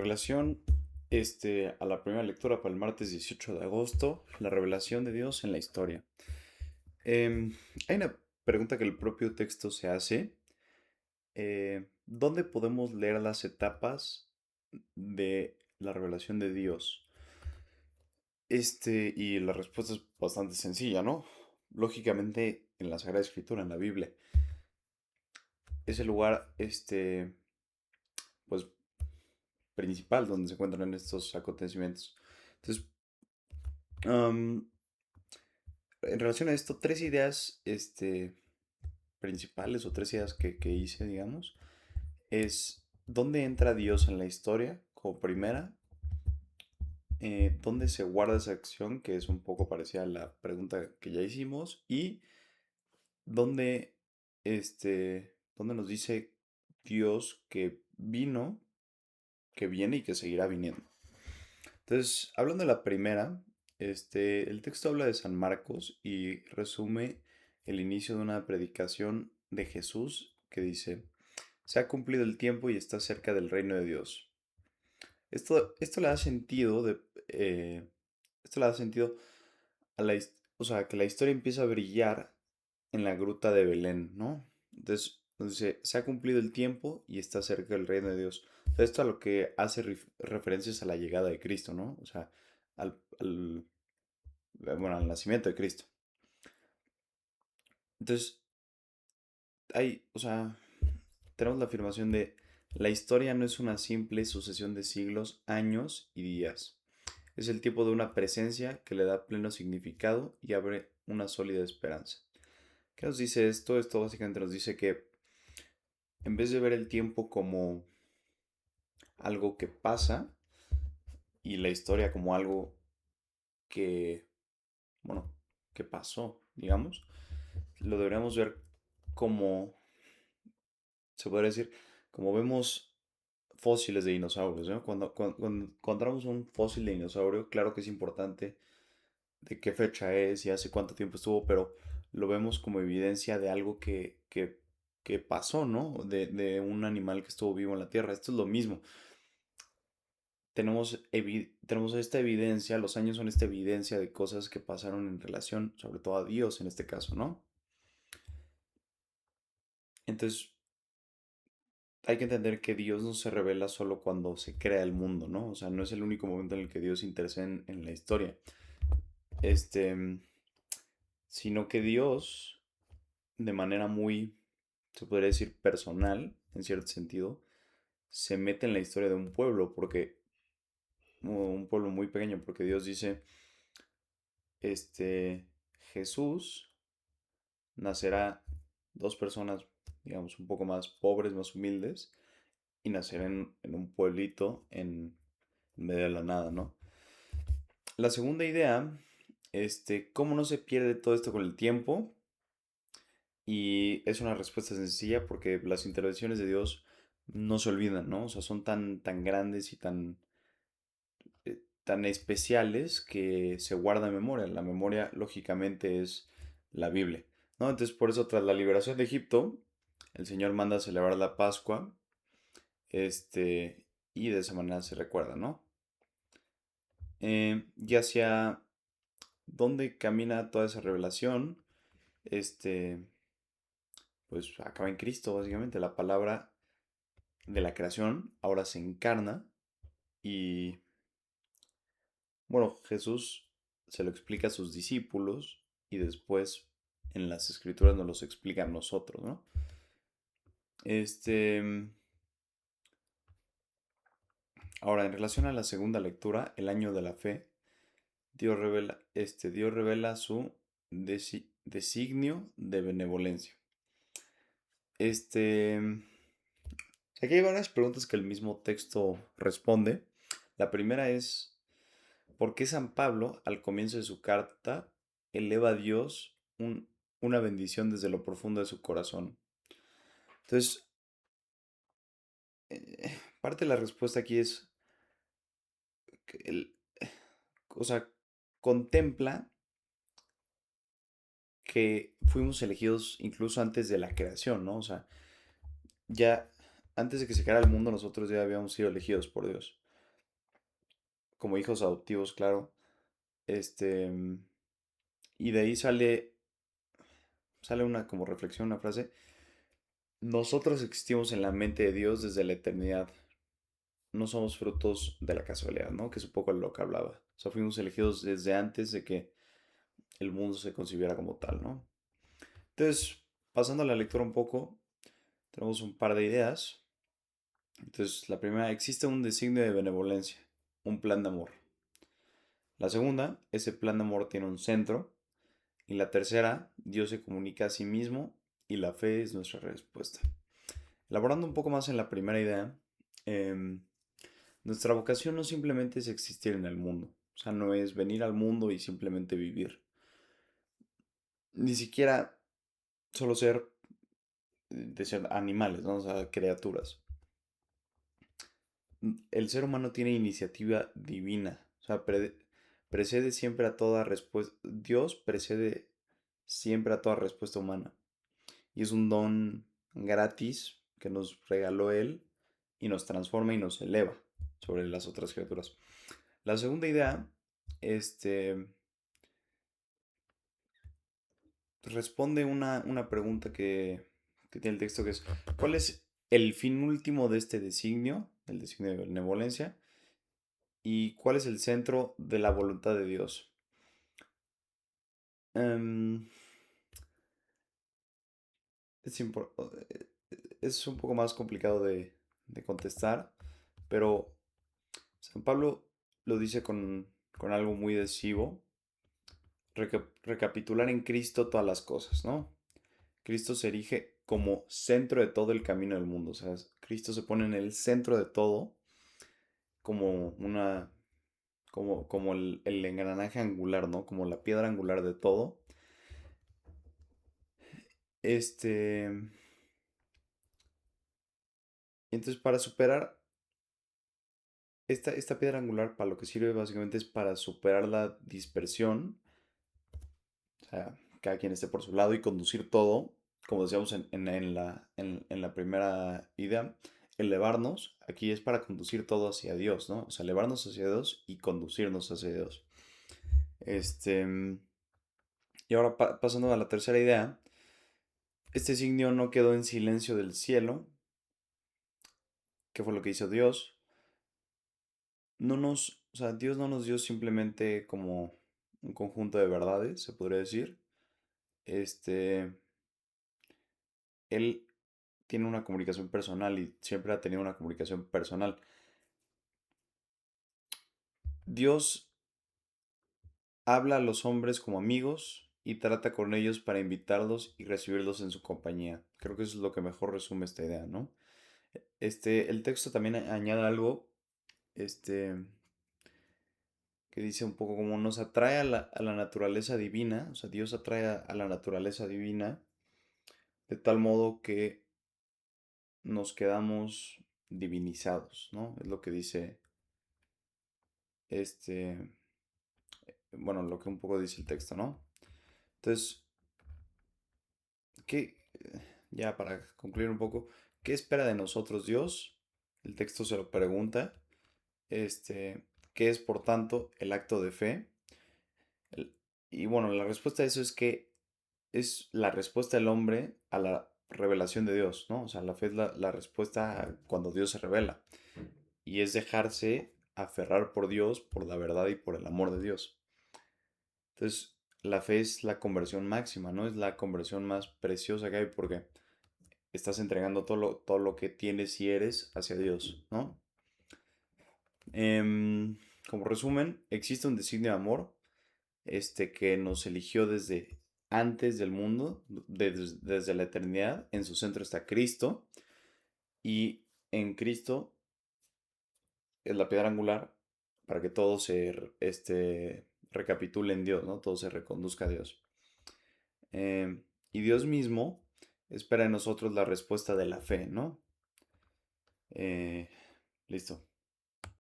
Relación a la primera lectura para el martes 18 de agosto, la revelación de Dios en la historia. Em, Hay una pregunta que el propio texto se hace. ¿Dónde podemos leer las etapas de la revelación de Dios? Y la respuesta es bastante sencilla, ¿no? Lógicamente, en la Sagrada Escritura, en la Biblia. Es el lugar, pues, principal donde se encuentran estos acontecimientos. Entonces, am, en relación a esto, tres ideas principales o tres ideas que hice, digamos, es dónde entra Dios en la historia, como primera, dónde se guarda esa acción, que es un poco parecida a la pregunta que ya hicimos, y dónde, dónde nos dice Dios que vino, que viene y que seguirá viniendo. Entonces, hablando de la primera, el texto habla de San Marcos y resume el inicio de una predicación de Jesús que dice, se ha cumplido el tiempo y está cerca del reino de Dios. Esto le da sentido esto le da sentido a o sea, que la historia empieza a brillar en la gruta de Belén, ¿no? Entonces, nos dice, se ha cumplido el tiempo y está cerca del reino de Dios. Esto a lo que hace referencias a la llegada de Cristo, ¿no? O sea, bueno, al nacimiento de Cristo. Entonces, o sea, tenemos la afirmación de la historia no es una simple sucesión de siglos, años y días. Es el tiempo de una presencia que le da pleno significado y abre una sólida esperanza. ¿Qué nos dice esto? Esto básicamente nos dice que en vez de ver el tiempo como algo que pasa y la historia como algo que, bueno, que pasó, digamos, lo deberíamos ver como, se podría decir, como vemos fósiles de dinosaurios, ¿no? Cuando encontramos un fósil de dinosaurio, claro que es importante de qué fecha es y hace cuánto tiempo estuvo, pero lo vemos como evidencia de algo que pasó, ¿no? De un animal que estuvo vivo en la Tierra. Esto es lo mismo. Tenemos esta evidencia, los años son esta evidencia de cosas que pasaron en relación, sobre todo a Dios en este caso, ¿no? Entonces, hay que entender que Dios no se revela solo cuando se crea el mundo, ¿no? O sea, no es el único momento en el que Dios interesa en la historia. Este, Sino que Dios, de manera muy, se podría decir, personal, en cierto sentido, se mete en la historia de un pueblo, un pueblo muy pequeño, porque Dios dice, este, Jesús nacerá dos personas, digamos, un poco más pobres, más humildes, y nacerá en un pueblito en medio de la nada, ¿no? La segunda idea, ¿cómo no se pierde todo esto con el tiempo? Y es una respuesta sencilla porque las intervenciones de Dios no se olvidan, ¿no? O sea, son tan grandes y tan especiales que se guarda en memoria. La memoria, lógicamente, es la Biblia, ¿no? Entonces, por eso, tras la liberación de Egipto, el Señor manda a celebrar la Pascua, y de esa manera se recuerda, ¿no? Y hacia dónde camina toda esa revelación, este, pues acaba en Cristo, básicamente. La palabra de la creación ahora se encarna y, bueno, Jesús se lo explica a sus discípulos y después en las escrituras nos los explica a nosotros, ¿no? Este, Ahora, en relación a la segunda lectura, el año de la fe, Dios revela su designio de benevolencia. Este, Aquí hay varias preguntas que el mismo texto responde. La primera es, ¿por qué San Pablo, al comienzo de su carta, eleva a Dios una bendición desde lo profundo de su corazón? Entonces, parte de la respuesta aquí es que o sea, contempla que fuimos elegidos incluso antes de la creación, ¿no? O sea, ya antes de que se creara el mundo, nosotros ya habíamos sido elegidos por Dios. como hijos adoptivos, claro. Este, y de ahí sale una como reflexión, una frase. Nosotros existimos en la mente de Dios desde la eternidad. No somos frutos de la casualidad, ¿no? Que es un poco lo que hablaba. O sea, fuimos elegidos desde antes de que el mundo se concibiera como tal, ¿no? Entonces, pasando a la lectura un poco, tenemos un par de ideas. Entonces, la primera, existe un designio de benevolencia, un plan de amor. La segunda, ese plan de amor tiene un centro. Y la tercera, Dios se comunica a sí mismo y la fe es nuestra respuesta. Elaborando un poco más en la primera idea, em, nuestra vocación no simplemente es existir en el mundo. O sea, no es venir al mundo y simplemente vivir. Ni siquiera solo de ser animales, ¿no? O sea, criaturas. El ser humano tiene iniciativa divina. O sea, precede siempre a toda respuesta. Dios precede siempre a toda respuesta humana. Y es un don gratis que nos regaló Él y nos transforma y nos eleva sobre las otras criaturas. La segunda idea, este, responde una pregunta que tiene el texto que es, ¿cuál es el fin último de este designio, el designio de benevolencia? ¿Y cuál es el centro de la voluntad de Dios? Em, es, es un poco más complicado de contestar, pero San Pablo lo dice con algo muy decisivo, recapitular en Cristo todas las cosas, ¿no? Cristo se erige como centro de todo el camino del mundo, o sea, Cristo se pone en el centro de todo como como el engranaje angular, ¿no? Como la piedra angular de todo. Este, entonces para superar esta piedra angular, para lo que sirve básicamente es para superar la dispersión, o sea, cada quien esté por su lado y conducir todo, como decíamos en la primera idea, elevarnos, aquí es para conducir todo hacia Dios, ¿no? O sea, elevarnos hacia Dios y conducirnos hacia Dios. Este, y ahora pasando a la tercera idea, este signo no quedó en silencio del cielo, que fue lo que hizo Dios. O sea, Dios no nos dio simplemente como un conjunto de verdades, se podría decir. Este, Él tiene una comunicación personal y siempre ha tenido una comunicación personal. Dios habla a los hombres como amigos y trata con ellos para invitarlos y recibirlos en su compañía. Creo que eso es lo que mejor resume esta idea, ¿no? El texto también añade algo, este, que dice un poco como nos atrae a a la naturaleza divina, o sea, Dios atrae a la naturaleza divina de tal modo que nos quedamos divinizados, ¿no? Es lo que dice este, bueno, lo que un poco dice el texto, ¿no? Entonces, ¿qué, ya para concluir un poco, ¿qué espera de nosotros Dios? El texto se lo pregunta, ¿qué es por tanto el acto de fe? El- y bueno, la respuesta a eso es que es la respuesta del hombre a la revelación de Dios, ¿no? O sea, la fe es la respuesta a cuando Dios se revela. Y es dejarse aferrar por Dios, por la verdad y por el amor de Dios. Entonces, la fe es la conversión máxima, ¿no? Es la conversión más preciosa que hay porque estás entregando todo lo que tienes y eres hacia Dios, ¿no? Em, Como resumen, existe un designio de amor, que nos eligió desde antes del mundo, desde la eternidad. En su centro está Cristo y en Cristo es la piedra angular para que todo recapitule en Dios, ¿no? Todo se reconduzca a Dios. Y Dios mismo espera en nosotros la respuesta de la fe, ¿no? Eh, Listo.